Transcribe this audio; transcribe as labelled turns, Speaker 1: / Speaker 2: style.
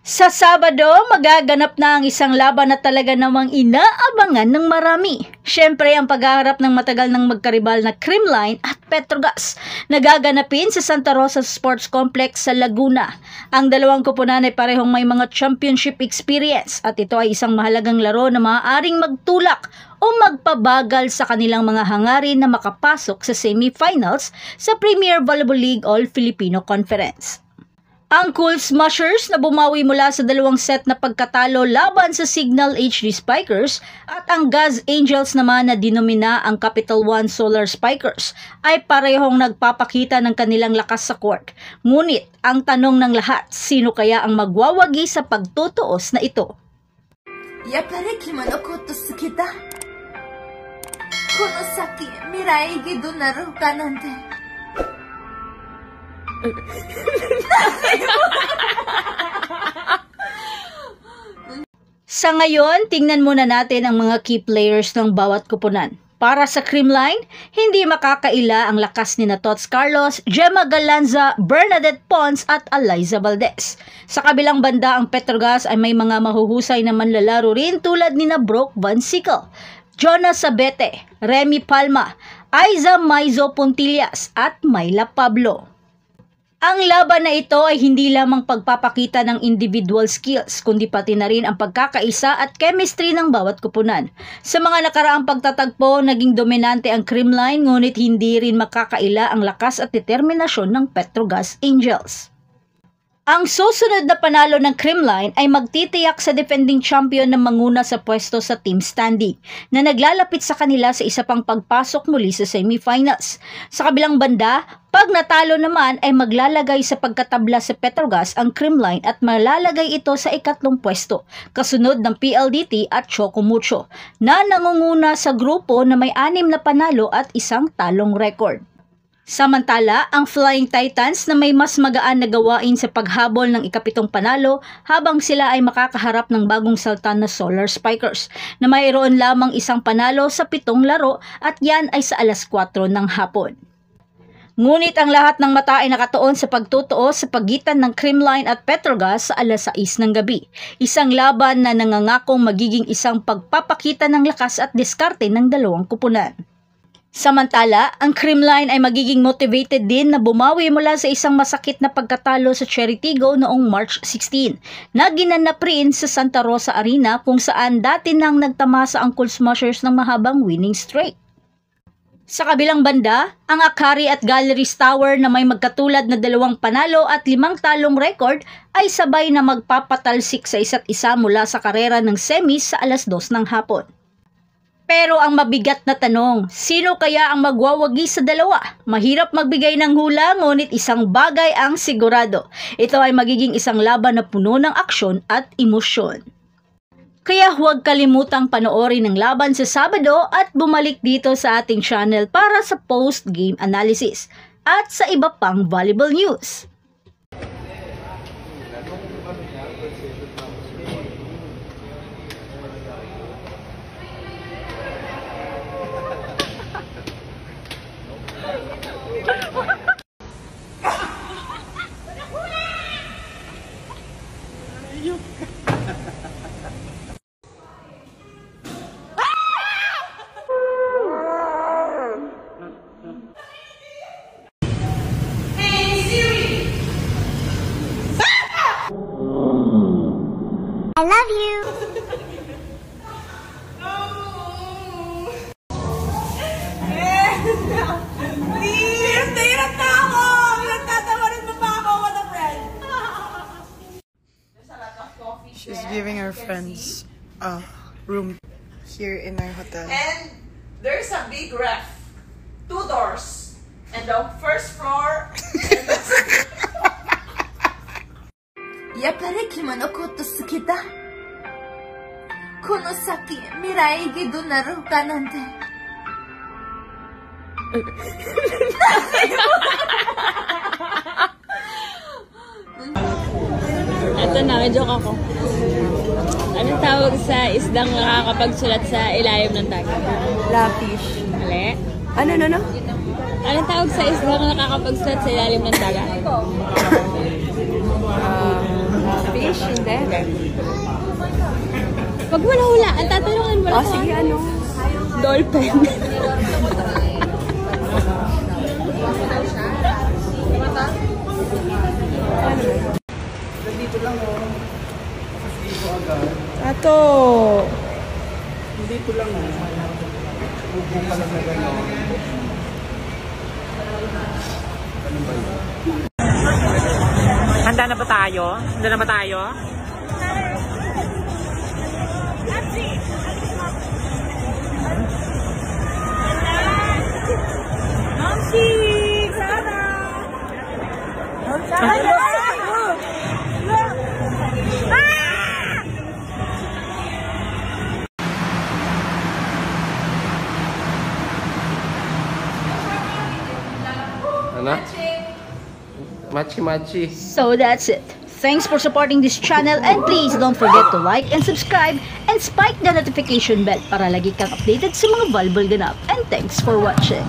Speaker 1: Sa Sabado, magaganap na ang isang laban na talaga namang inaabangan ng marami. Siyempre, ang paghaharap ng matagal ng magkaribal na Creamline at Petrogas na gaganapin sa Santa Rosa Sports Complex sa Laguna. Ang dalawang koponan ay parehong may mga championship experience at ito ay isang mahalagang laro na maaaring magtulak o magpabagal sa kanilang mga hangarin na makapasok sa semifinals sa Premier Volleyball League All-Filipino Conference. Ang Cool Smashers na bumawi mula sa dalawang set na pagkatalo laban sa Signal HD Spikers at ang Gaz Angels naman na dinomina ang Capital One Solar Spikers ay parehong nagpapakita ng kanilang lakas sa court. Ngunit ang tanong ng lahat, sino kaya ang magwawagi sa pagtutuos na ito?
Speaker 2: Yappari kimi no koto suki da. Kono saki mirai ge do naru ka nante.
Speaker 1: Sa ngayon, tingnan muna natin ang mga key players ng bawat koponan. Para sa Creamline, hindi makakaila ang lakas ni Tots Carlos, Gemma Galanza, Bernadette Pons at Eliza Valdez. Sa kabilang banda, ang Petrogas ay may mga mahuhusay na manlalaro rin tulad ni Brooke Van Sickle, Jonas Sabete, Remy Palma, Aiza Maizo Puntillas at Myla Pablo. Ang laban na ito ay hindi lamang pagpapakita ng individual skills, kundi pati na rin ang pagkakaisa at chemistry ng bawat koponan. Sa mga nakaraang pagtatagpo, naging dominante ang Creamline, ngunit hindi rin makakaila ang lakas at determinasyon ng Petrogas Angels. Ang susunod na panalo ng Creamline ay magtitiyak sa defending champion na manguna sa pwesto sa team standing na naglalapit sa kanila sa isa pang pagpasok muli sa semifinals. Sa kabilang banda, pag natalo naman ay maglalagay sa pagkatabla sa Petrogas ang Creamline at malalagay ito sa ikatlong pwesto, kasunod ng PLDT at Choco Mucho, na nangunguna sa grupo na may 6 na panalo at 1 talong record. Samantala, ang Flying Titans na may mas magaan na gawain sa paghabol ng ika-7 panalo habang sila ay makakaharap ng bagong sultan na Solar Spikers na mayroon lamang 1 panalo sa 7 laro at yan ay sa alas 4 ng hapon. Ngunit ang lahat ng mata ay nakatuon sa pagtutuos sa pagitan ng Creamline at Petrogas sa alas 6 ng gabi. Isang laban na nangangakong magiging isang pagpapakita ng lakas at diskarte ng dalawang koponan. Samantala, ang Creamline ay magiging motivated din na bumawi mula sa isang masakit na pagkatalo sa Cheritigo noong March 16 na ginanap rin sa Santa Rosa Arena kung saan dati nang nagtamasa ang Cool Smashers ng mahabang winning streak. Sa kabilang banda, ang Akari at Galleries Tower na may magkatulad na 2 panalo at 5 talong record ay sabay na magpapatalsik sa isa't isa mula sa karera ng semis sa alas 2 ng hapon. Pero ang mabigat na tanong, sino kaya ang magwawagi sa dalawa? Mahirap magbigay ng hula, ngunit isang bagay ang sigurado. Ito ay magiging isang laban na puno ng aksyon at emosyon. Kaya huwag kalimutang panoorin ang laban sa Sabado at bumalik dito sa ating channel para sa post-game analysis at sa iba pang volleyball news.
Speaker 3: I love you.
Speaker 2: Please, nahirap na ako! Nagtatawarin mo pa ako, what a friend!
Speaker 4: She's giving her friends a room here in our hotel.
Speaker 2: And there's a big ref. 2 doors. And the first floor. Yappari kimi no koto suki da. Kono saki mirai ge do naru ka nante.
Speaker 5: Ito na, joke ako. Anong tawag sa isdang nakakapagsulat sa ilalim ng dagat?
Speaker 4: Lafish.
Speaker 5: Mali?
Speaker 4: Ano?
Speaker 5: Anong tawag sa isdang nakakapagsulat sa ilalim ng dagat?
Speaker 4: Fish?
Speaker 3: Fish, hindi.
Speaker 5: Pag mo nahula, ang tatanungin mo lang.
Speaker 3: Sige, ano?
Speaker 5: Dolphin.
Speaker 6: Dito lang oh. Dito agad.
Speaker 4: Ato!
Speaker 6: Dito lang oh. Upo ka lang na gano'n. Ganun ba yun?
Speaker 7: Handa na ba tayo? Handa na ba tayo?
Speaker 5: Mamsi! Sana!
Speaker 8: Ano? Machi-machi.
Speaker 1: So that's it. Thanks for supporting this channel and please don't forget to like and subscribe and spike the notification bell para lagi kang updated sa mga volleyball ganap. And thanks for watching.